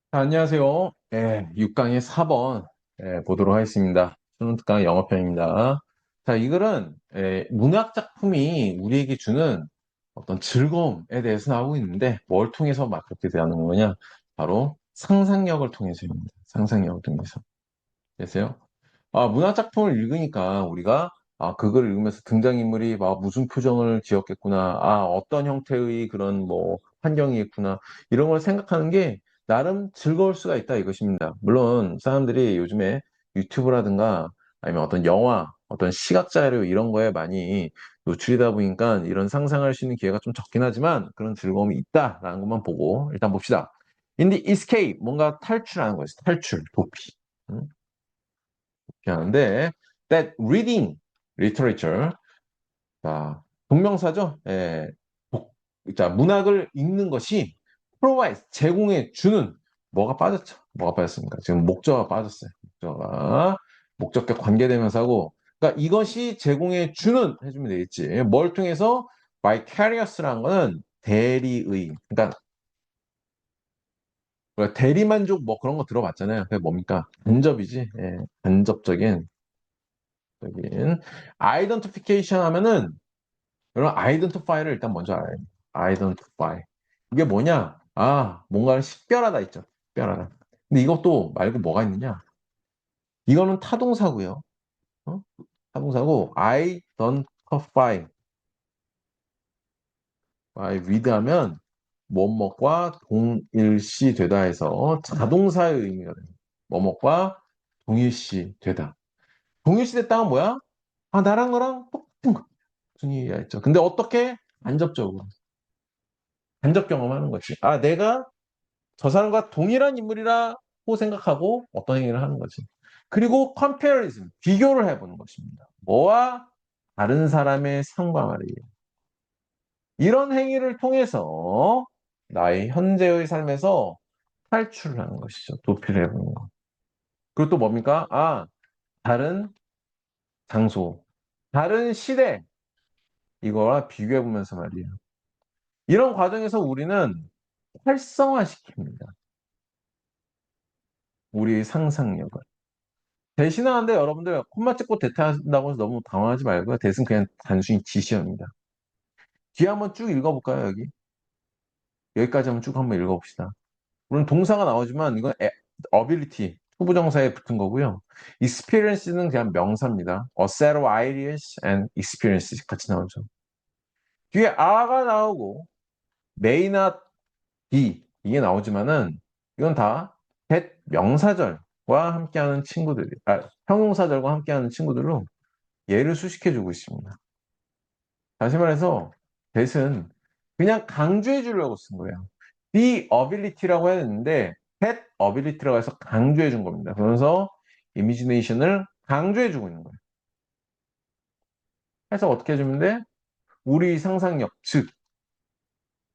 안녕하세요. 6강의 4번 보도록 하겠습니다. 수능 특강 영어편입니다. 자, 이 글은 문학 작품이 우리에게 주는 어떤 즐거움에 대해서 나오고 있는데 뭘 통해서 막 그렇게 되는 거냐? 바로 상상력을 통해서입니다. 상상력을 통해서. 그래서요. 문학 작품을 읽으니까 우리가 그 글을 읽으면서 등장인물이 무슨 표정을 지었겠구나. 어떤 형태의 그런 뭐 환경이겠구나. 이런 걸 생각하는 게 나름 즐거울 수가 있다 이것입니다. 물론 사람들이 요즘에 유튜브라든가 아니면 어떤 영화, 어떤 시각 자료 이런 거에 많이 노출이다 보니까 이런 상상할 수 있는 기회가 좀 적긴 하지만 그런 즐거움이 있다라는 것만 보고 일단 봅시다. In the escape, 뭔가 탈출하는 거였어. 탈출, 도피. 응? 이렇게 하는데 that reading literature 자 동명사죠. 자 문학을 읽는 것이 provide 제공해 주는 뭐가 빠졌죠? 뭐가 빠졌습니까? 지금 목적어가 빠졌어요. 목적어가 목적격 관계대명사고 그러니까 이것이 제공해 주는 해주면 되겠지. 뭘 통해서 vicarious라는 거는 대리의 그러니까 대리만족 뭐 그런 거 들어봤잖아요. 그게 뭡니까? 간접이지. 간접적인 여긴 identification 하면은 여러분 identify를 일단 먼저 알아야 돼요. identify 이게 뭐냐? 뭔가를 식별하다 있죠. 식별하다. 근데 이것도 말고 뭐가 있느냐? 이거는 타동사고요. 어? 타동사고 identify by with 하면 뭐뭐과 동일시 되다 해서 자동사의 의미가 돼요. 뭐뭐과 동일시 되다. 동일시 됐다는 뭐야? 나랑 너랑 똑같은 거. 무슨 얘기가 있죠. 근데 어떻게? 간접적으로. 간접 경험하는 거지. 내가 저 사람과 동일한 인물이라고 생각하고 어떤 행위를 하는 거지. 그리고 comparison, 비교를 해보는 것입니다. 뭐와 다른 사람의 상과 말이에요. 이런 행위를 통해서 나의 현재의 삶에서 탈출을 하는 것이죠. 도피를 해보는 거. 그리고 또 뭡니까? 다른 장소, 다른 시대, 이거와 비교해보면서 말이에요. 이런 과정에서 우리는 활성화시킵니다. 우리의 상상력을. 대신하는데 여러분들 콤마 찍고 대타한다고 해서 너무 당황하지 말고요. 대신 그냥 단순히 지시어입니다. 뒤에 한번 쭉 읽어볼까요, 여기? 여기까지 한번 쭉 한번 읽어봅시다. 물론 동사가 나오지만 이건 ability, 후부정사에 붙은 거고요. experience는 그냥 명사입니다. a set of ideas and experiences 같이 나오죠. 뒤에 are가 나오고 may not be 이게 나오지만은 이건 다 that 명사절과 함께하는 친구들이 형용사절과 함께하는 친구들로 얘를 수식해주고 있습니다. 다시 말해서 that은 그냥 강조해 주려고 쓴 거예요. the ability라고 해야 되는데 that ability라고 해서 강조해 준 겁니다. 그러면서 imagination을 강조해 주고 있는 거예요. 해서 어떻게 해주면 돼? 우리 상상력, 즉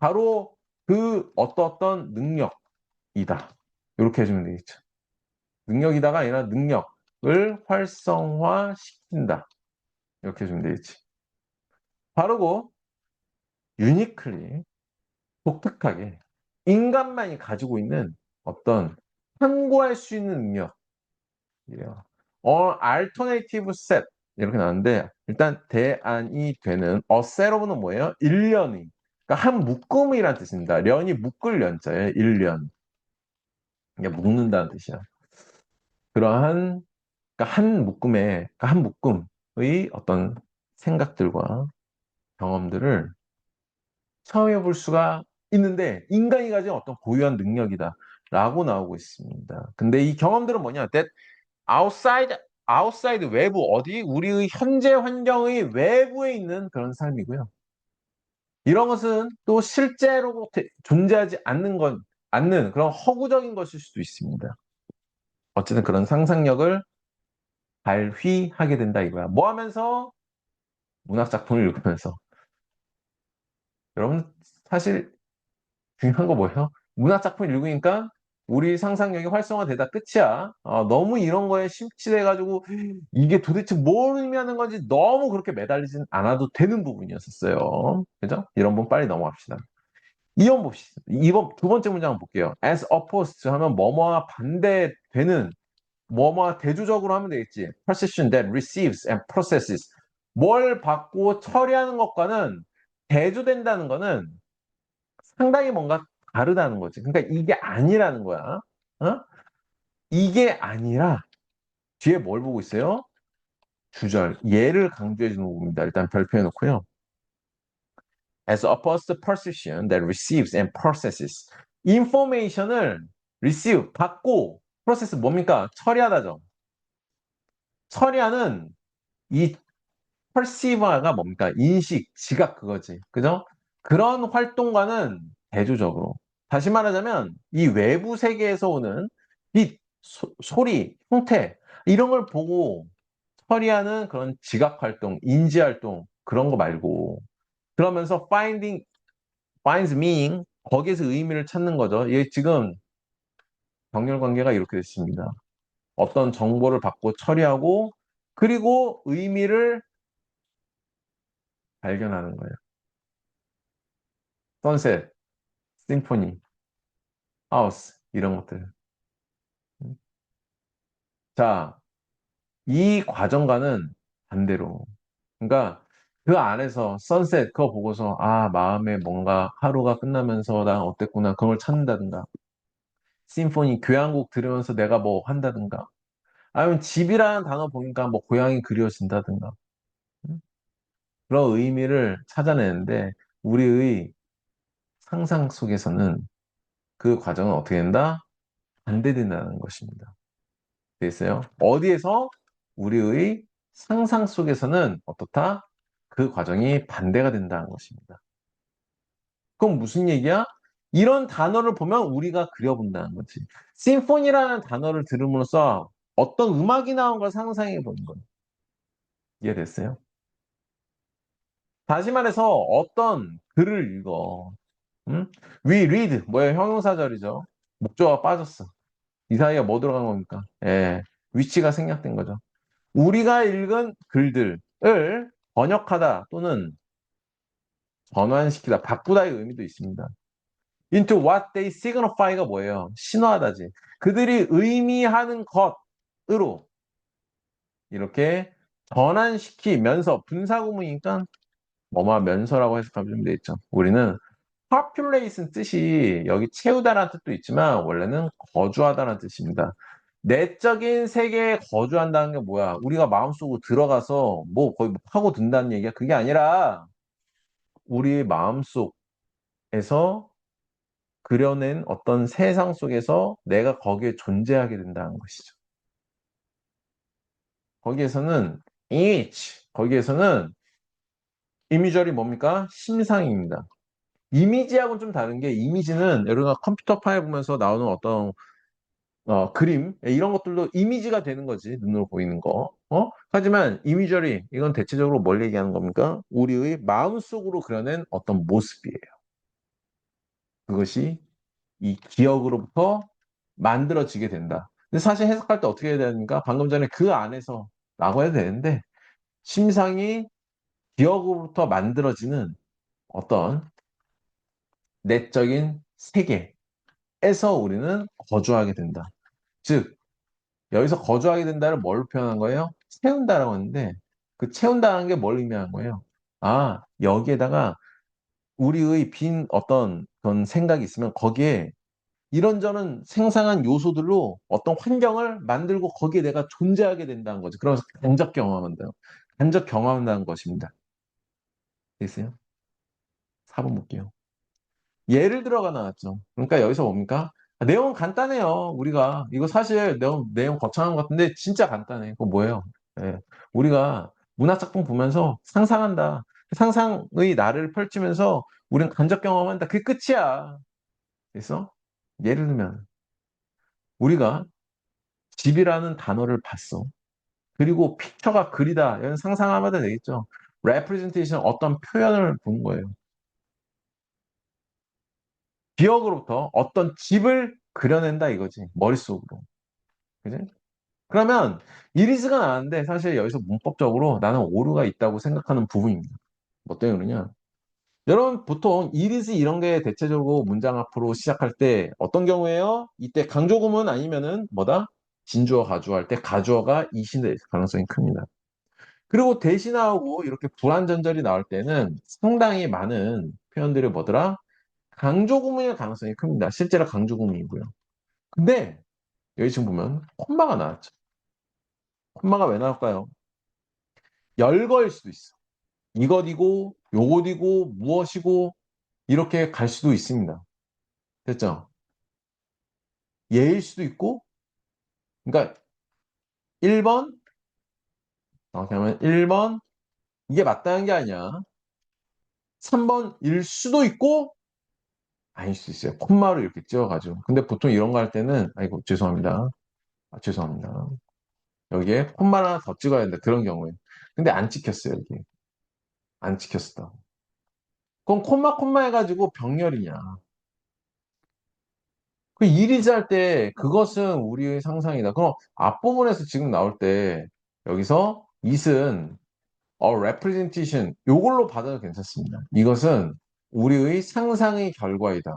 바로 그 어떤 능력이다. 이렇게 해주면 되겠죠. 능력이다가 아니라 능력을 활성화시킨다. 이렇게 해주면 되겠지. 바르고 유니클리 독특하게 인간만이 가지고 있는 어떤 참고할 수 있는 능력이에요. alternative set 이렇게 나왔는데 일단 대안이 되는 set of는 뭐예요? 일련이 그러니까 한 묶음이란 뜻입니다. 련이 묶을 련자예요. 일련 이게 묶는다는 뜻이야. 그러한 그러니까 한 묶음의 어떤 생각들과 경험들을 체험해 볼 수가 있는데 인간이 가진 어떤 고유한 능력이다라고 나오고 있습니다. 근데 이 경험들은 뭐냐? That outside 외부 어디 우리의 현재 환경의 외부에 있는 그런 삶이고요. 이런 것은 또 실제로 존재하지 않는 그런 허구적인 것일 수도 있습니다. 어쨌든 그런 상상력을 발휘하게 된다 이거야. 뭐 하면서? 문학 작품을 읽으면서. 여러분 사실 중요한 거 뭐예요? 문학 작품 읽으니까 우리 상상력이 활성화되다 끝이야. 너무 이런 거에 심취돼가지고 이게 도대체 뭘 의미하는 건지 너무 그렇게 매달리진 않아도 되는 부분이었었어요. 그죠? 이런 분 빨리 넘어갑시다. 이번 봅시다. 이번 두 번째 문장 한번 볼게요. As opposed to 하면 뭐뭐와 반대되는 뭐뭐와 대조적으로 하면 되겠지. Precision that receives and processes. 뭘 받고 처리하는 것과는 대조된다는 거는 상당히 뭔가 다르다는 거지. 그러니까 이게 아니라는 거야. 어? 이게 아니라 뒤에 뭘 보고 있어요? 주절. 얘를 강조해 주는 부분입니다. 일단 별표해 놓고요. As opposed to perception that receives and processes. information을 receive, 받고, process 뭡니까? 처리하다죠. 처리하는 이 perceive가 뭡니까? 인식, 지각 그거지. 그죠? 그런 활동과는 대조적으로. 다시 말하자면 이 외부 세계에서 오는 빛, 소리, 형태 이런 걸 보고 처리하는 그런 지각 활동, 인지 활동 그런 거 말고 그러면서 finds meaning 거기에서 의미를 찾는 거죠. 얘 지금 병렬 관계가 이렇게 됐습니다. 어떤 정보를 받고 처리하고 그리고 의미를 발견하는 거예요. 선셋, 심포니, 하우스 이런 것들. 자, 이 과정과는 반대로. 그러니까 그 안에서 선셋 그거 보고서 아 마음에 뭔가 하루가 끝나면서 난 어땠구나 그걸 찾는다든가 심포니 교향곡 들으면서 내가 뭐 한다든가 아니면 집이라는 단어 보니까 뭐 고향이 그리워진다든가 음? 그런 의미를 찾아내는데 우리의 상상 속에서는 그 과정은 어떻게 된다? 반대된다는 것입니다. 됐어요? 어디에서 우리의 상상 속에서는 어떻다? 그 과정이 반대가 된다는 것입니다. 그럼 무슨 얘기야? 이런 단어를 보면 우리가 그려본다는 거지. 심포니라는 단어를 들음으로써 어떤 음악이 나온 걸 상상해 보는 거예요. 이해됐어요? 다시 말해서 어떤 글을 읽어. 음? We read 뭐예요? 형용사절이죠. 목조가 빠졌어. 이 사이에 뭐 들어간 겁니까? 예, 위치가 생략된 거죠. 우리가 읽은 글들을 번역하다 또는 전환시키다, 바꾸다의 의미도 있습니다. Into what they signify가 뭐예요? 신호하다지. 그들이 의미하는 것으로 이렇게 전환시키면서 분사구문이니까 뭐뭐 면서라고 해석하면 되겠죠. 우리는 populate은 뜻이 여기 채우다라는 뜻도 있지만 원래는 거주하다라는 뜻입니다. 내적인 세계에 거주한다는 게 뭐야? 우리가 마음속으로 들어가서 뭐 거의 뭐 파고든다는 얘기야. 그게 아니라 우리 마음속에서 그려낸 어떤 세상 속에서 내가 거기에 존재하게 된다는 것이죠. 거기에서는 거기에서는 이미절이 뭡니까? 심상입니다. 이미지하고는 좀 다른 게 이미지는 여러분가 컴퓨터 파일 보면서 나오는 어떤 그림 이런 것들도 이미지가 되는 거지 눈으로 보이는 거. 하지만 이미저리 이건 대체적으로 뭘 얘기하는 겁니까? 우리의 마음속으로 그려낸 어떤 모습이에요. 그것이 이 기억으로부터 만들어지게 된다. 근데 사실 해석할 때 어떻게 해야 되는가? 방금 전에 그 안에서 라고 해야 되는데 심상이 기억으로부터 만들어지는 어떤 내적인 세계에서 우리는 거주하게 된다. 즉 여기서 거주하게 된다를 뭘 표현한 거예요? 채운다라고 하는데 그 채운다는 게 뭘 의미하는 거예요? 아, 여기에다가 우리의 빈 어떤 그런 생각이 있으면 거기에 이런저런 생생한 요소들로 어떤 환경을 만들고 거기에 내가 존재하게 된다는 거죠. 그러면서 간접 경험한다요. 간접 경험한다는 것입니다. 됐어요? 4번 볼게요. 예를 들어가 나왔죠. 그러니까 여기서 뭡니까? 내용은 간단해요. 우리가 이거 사실 내용 거창한 것 같은데 진짜 간단해. 그거 뭐예요? 예. 우리가 문학작품 보면서 상상한다. 상상의 나를 펼치면서 우리는 간접 경험한다. 그게 끝이야. 그래서 예를 들면 우리가 집이라는 단어를 봤어. 그리고 픽처가 글이다. 이런 상상하면 되겠죠. representation 어떤 표현을 보는 거예요. 기억으로부터 어떤 집을 그려낸다 이거지. 머릿속으로. 그지? 그러면 이리스가 나왔는데 사실 여기서 문법적으로 나는 오류가 있다고 생각하는 부분입니다. 뭐 때문에 그러냐? 여러분, 보통 이리스 이런 게 대체적으로 문장 앞으로 시작할 때 어떤 경우에요? 이때 강조구문 아니면은 뭐다? 진주어, 가주어 할 때 가주어가 이시 될 가능성이 큽니다. 그리고 대신하고 이렇게 불완전절이 나올 때는 상당히 많은 표현들이 뭐더라? 강조구문일 가능성이 큽니다. 실제로 강조구문이고요. 근데 여기 지금 보면 콤마가 나왔죠. 콤마가 왜 나올까요? 열거일 수도 있어. 이것이고 요것이고 무엇이고 이렇게 갈 수도 있습니다. 됐죠? 예일 수도 있고 그러니까 1번 정확히 하면 1번 이게 맞다는 게 아니야. 3번일 수도 있고 아닐 수 있어요. 콤마를 이렇게 찍어가지고. 근데 보통 이런 거 할 때는 아이고 죄송합니다. 아, 죄송합니다. 여기에 콤마 하나 더 찍어야 된다. 그런 경우에. 근데 안 찍혔어요. 여기. 안 찍혔어. 그럼 콤마 해가지고 병렬이냐. 그 이리즈 할 때 그것은 우리의 상상이다. 그럼 앞부분에서 지금 나올 때 여기서 it은 representation 요걸로 받아도 괜찮습니다. 이것은 우리의 상상의 결과이다.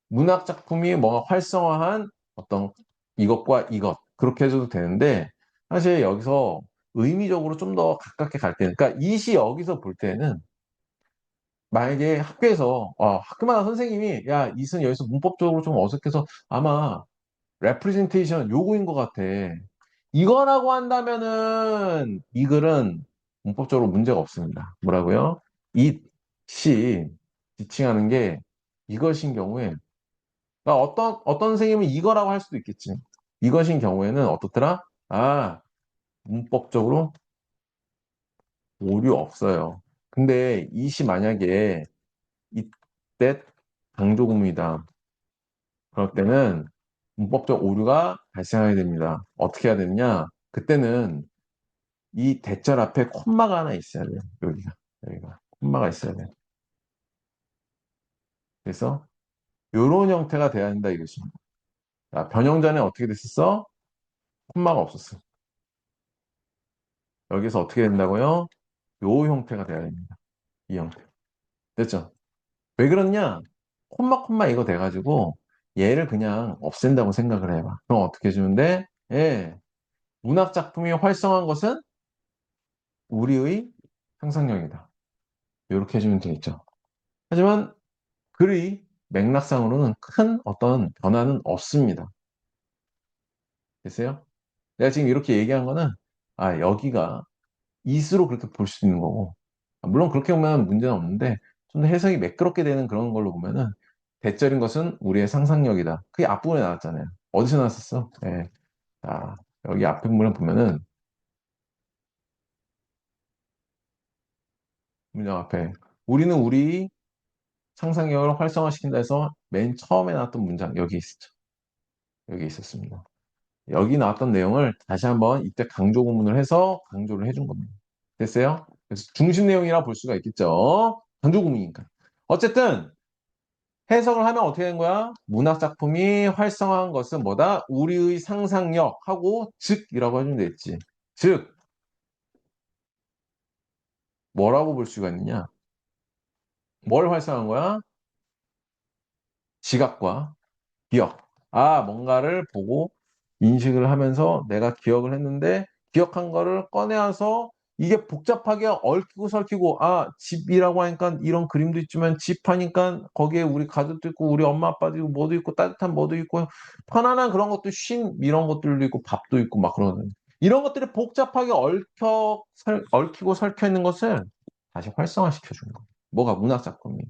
문학 작품이 뭔가 활성화한 어떤 이것과 이것 그렇게 해줘도 되는데 사실 여기서 의미적으로 좀 더 가깝게 갈 때는 그러니까 it이 여기서 볼 때는 만약에 학교에서 학교마다 선생님이 야 it은 여기서 문법적으로 좀 어색해서 아마 representation 요거인 것 같아. 이거라고 한다면은 이 글은 문법적으로 문제가 없습니다. 뭐라고요? it이 지칭하는 게 이것인 경우에 그러니까 어떤 선생님은 이거라고 할 수도 있겠지. 이것인 경우에는 어떻더라? 아, 문법적으로 오류 없어요. 근데 it이 만약에 이때 강조구문이다. 그럴 때는 문법적 오류가 발생하게 됩니다. 어떻게 해야 되느냐? 그때는 이 대절 앞에 콤마가 하나 있어야 돼요. 여기가 콤마가 있어야 돼요. 그래서 이런 형태가 돼야 한다 이것입니다. 자, 변형 전에 어떻게 됐었어? 콤마가 없었어. 여기서 어떻게 된다고요? 요 형태가 돼야 됩니다. 이 형태. 됐죠? 왜 그러냐? 콤마 이거 돼가지고 얘를 그냥 없앤다고 생각을 해봐. 그럼 어떻게 해주면 돼? 예. 문학 작품이 활성화한 것은 우리의 상상력이다. 이렇게 해주면 되겠죠. 하지만 글의 맥락상으로는 큰 어떤 변화는 없습니다. 됐어요? 내가 지금 이렇게 얘기한 거는 여기가 이수로 그렇게 볼 수 있는 거고 물론 그렇게 보면 문제는 없는데 좀 더 해석이 매끄럽게 되는 그런 걸로 보면은 대절인 것은 우리의 상상력이다. 그게 앞부분에 나왔잖아요. 어디서 나왔었어? 예. 자, 여기 앞에 부분을 보면은 문장 앞에 우리는 우리 상상력을 활성화시킨다 해서 맨 처음에 나왔던 문장 여기 있었죠. 여기 있었습니다. 여기 나왔던 내용을 다시 한번 이때 강조 구문을 해서 강조를 해준 겁니다. 됐어요? 그래서 중심 내용이라 볼 수가 있겠죠. 강조 구문이니까. 어쨌든 해석을 하면 어떻게 된 거야? 문학 작품이 활성화한 것은 뭐다? 우리의 상상력하고 즉이라고 해주면 되겠지. 즉 뭐라고 볼 수가 있느냐? 뭘 활성화한 거야? 지각과 기억. 뭔가를 보고 인식을 하면서 내가 기억을 했는데 기억한 거를 꺼내와서 이게 복잡하게 얽히고 설키고 집이라고 하니까 이런 그림도 있지만 집 하니까 거기에 우리 가족도 있고 우리 엄마 아빠도 있고 뭐도 있고 따뜻한 뭐도 있고 편안한 그런 것도 쉰 이런 것들도 있고 밥도 있고 막 그러는 이런 것들이 복잡하게 얽히고 설켜 있는 것을 다시 활성화시켜 주는 거예요. 뭐가 문학 작품이.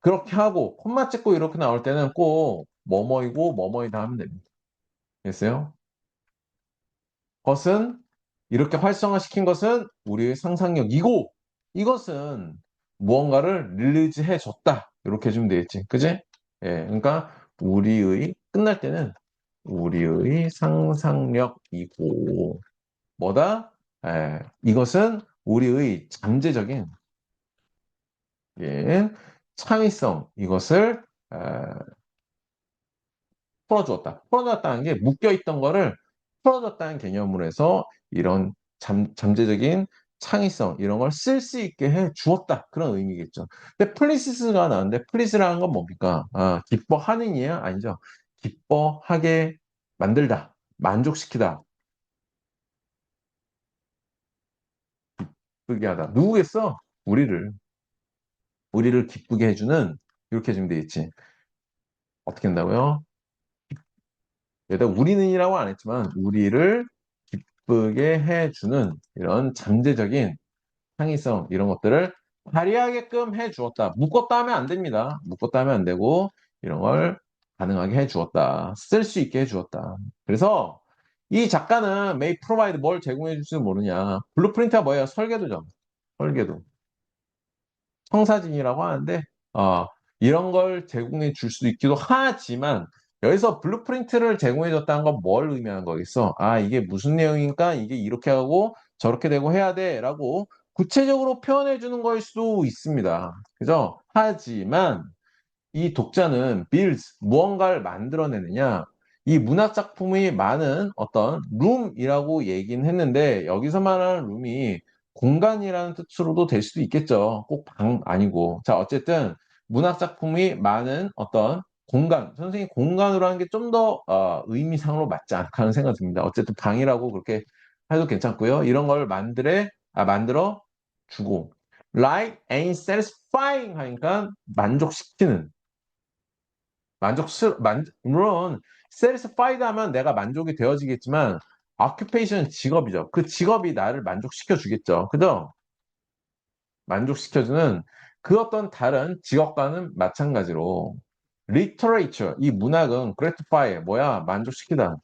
그렇게 하고 콤마 찍고 이렇게 나올 때는 꼭 뭐뭐이고 뭐뭐이다 하면 됩니다. 됐어요? 것은 이렇게 활성화시킨 것은 우리의 상상력이고 이것은 무언가를 릴리즈해 줬다. 이렇게 해주면 되겠지. 그지? 예, 그러니까 우리의 끝날 때는 우리의 상상력이고 뭐다? 이것은 우리의 잠재적인 창의성 이것을 풀어주었다. 풀어줬다는 게 묶여있던 거를 풀어줬다는 개념으로 해서 이런 잠재적인 창의성 이런 걸 쓸 수 있게 해 주었다. 그런 의미겠죠. 근데 플리시스가 나왔는데 플리스라는 건 뭡니까? 기뻐하는 이야? 아니죠. 기뻐하게 만들다, 만족시키다, 기쁘게 하다. 누구겠어? 우리를 기쁘게 해주는 이렇게 해주면 되겠지. 어떻게 한다고요? 여기다 우리는이라고 안 했지만 우리를 기쁘게 해주는 이런 잠재적인 창의성 이런 것들을 발휘하게끔 해 주었다. 묶었다 하면 안 됩니다. 묶었다 하면 안 되고 이런 걸 가능하게 해 주었다. 쓸 수 있게 해 주었다. 그래서 이 작가는 may provide 뭘 제공해 줄지 모르냐. 블루프린트가 뭐예요? 설계도죠. 설계도. 청사진이라고 하는데 이런 걸 제공해 줄 수도 있기도 하지만 여기서 블루프린트를 제공해 줬다는 건 뭘 의미하는 거겠어? 이게 무슨 내용이니까 이게 이렇게 하고 저렇게 되고 해야 돼라고 구체적으로 표현해 주는 거일 수도 있습니다. 그죠? 하지만 이 독자는 builds 무언가를 만들어내느냐 이 문학 작품이 많은 어떤 룸이라고 얘기는 했는데 여기서 말하는 룸이 공간이라는 뜻으로도 될 수도 있겠죠. 꼭 방 아니고 자 어쨌든 문학 작품이 많은 어떤 공간 선생님 공간으로 하는 게 좀 더 의미상으로 맞지 않을까 하는 생각이 듭니다. 어쨌든 방이라고 그렇게 해도 괜찮고요. 이런 걸 만들어 주고 like and satisfying 하니까 만족시키는 물론, satisfied 하면 내가 만족이 되어지겠지만, occupation 직업이죠. 그 직업이 나를 만족시켜 주겠죠. 그죠? 만족시켜주는 그 어떤 다른 직업과는 마찬가지로, literature, 이 문학은 gratify, 뭐야? 만족시키다.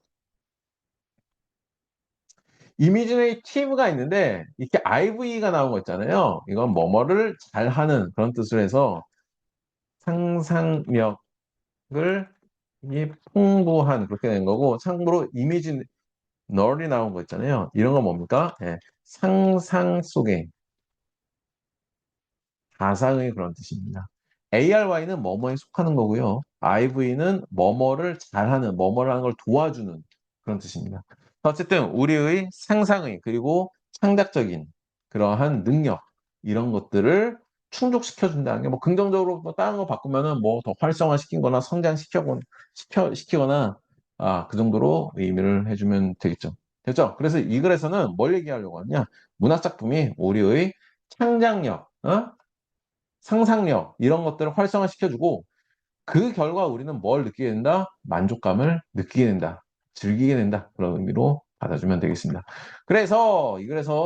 imaginative가 있는데, 이렇게 ive가 나온 거 있잖아요. 이건 뭐뭐를 잘하는 그런 뜻을 해서 상상력을 이 풍부한 그렇게 된 거고 참고로 이미지 널이 나온 거 있잖아요. 이런 건 뭡니까? 상상 속에 가상의 그런 뜻입니다. ARY는 뭐뭐에 속하는 거고요. IV는 뭐뭐를 잘하는, 뭐뭐를 하는 걸 도와주는 그런 뜻입니다. 어쨌든 우리의 상상의 그리고 창작적인 그러한 능력 이런 것들을 충족시켜준다는 게 뭐 긍정적으로 뭐 다른 거 바꾸면은 뭐 더 활성화시킨 거나 시키거나 그 정도로 의미를 해주면 되겠죠. 됐죠? 그래서 이 글에서는 뭘 얘기하려고 하냐? 문학 작품이 우리의 창작력, 상상력 이런 것들을 활성화시켜주고 그 결과 우리는 뭘 느끼게 된다? 만족감을 느끼게 된다. 즐기게 된다. 그런 의미로 받아주면 되겠습니다. 그래서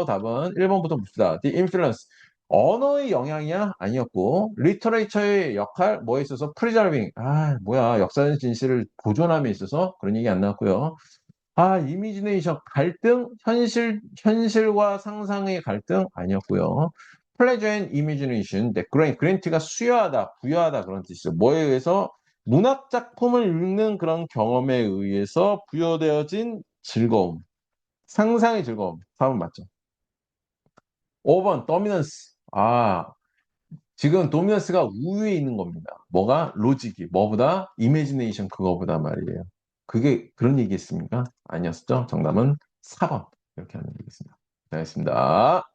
답은 1번부터 봅시다. The influence. 언어의 영향이야? 아니었고 리터레이처의 역할 뭐에 있어서 preserving. 뭐야 역사적 진실을 보존함에 있어서 그런 얘기 안 나왔고요. 이미지네이션 갈등, 현실과 상상의 갈등 아니었고요. 플레저 앤 이미지네이션, 네, 그랜트가 수여하다, 부여하다 그런 뜻이죠. 뭐에 의해서 문학 작품을 읽는 그런 경험에 의해서 부여되어진 즐거움, 상상의 즐거움. 4번 맞죠? 5번 도미넌스. 지금 도미넌스가 우위에 있는 겁니다. 뭐가? 로직이. 뭐보다? 이미지네이션 그거보다 말이에요. 그게 그런 얘기했습니까? 아니었죠? 정답은 4번. 이렇게 하면 되겠습니다. 잘했습니다.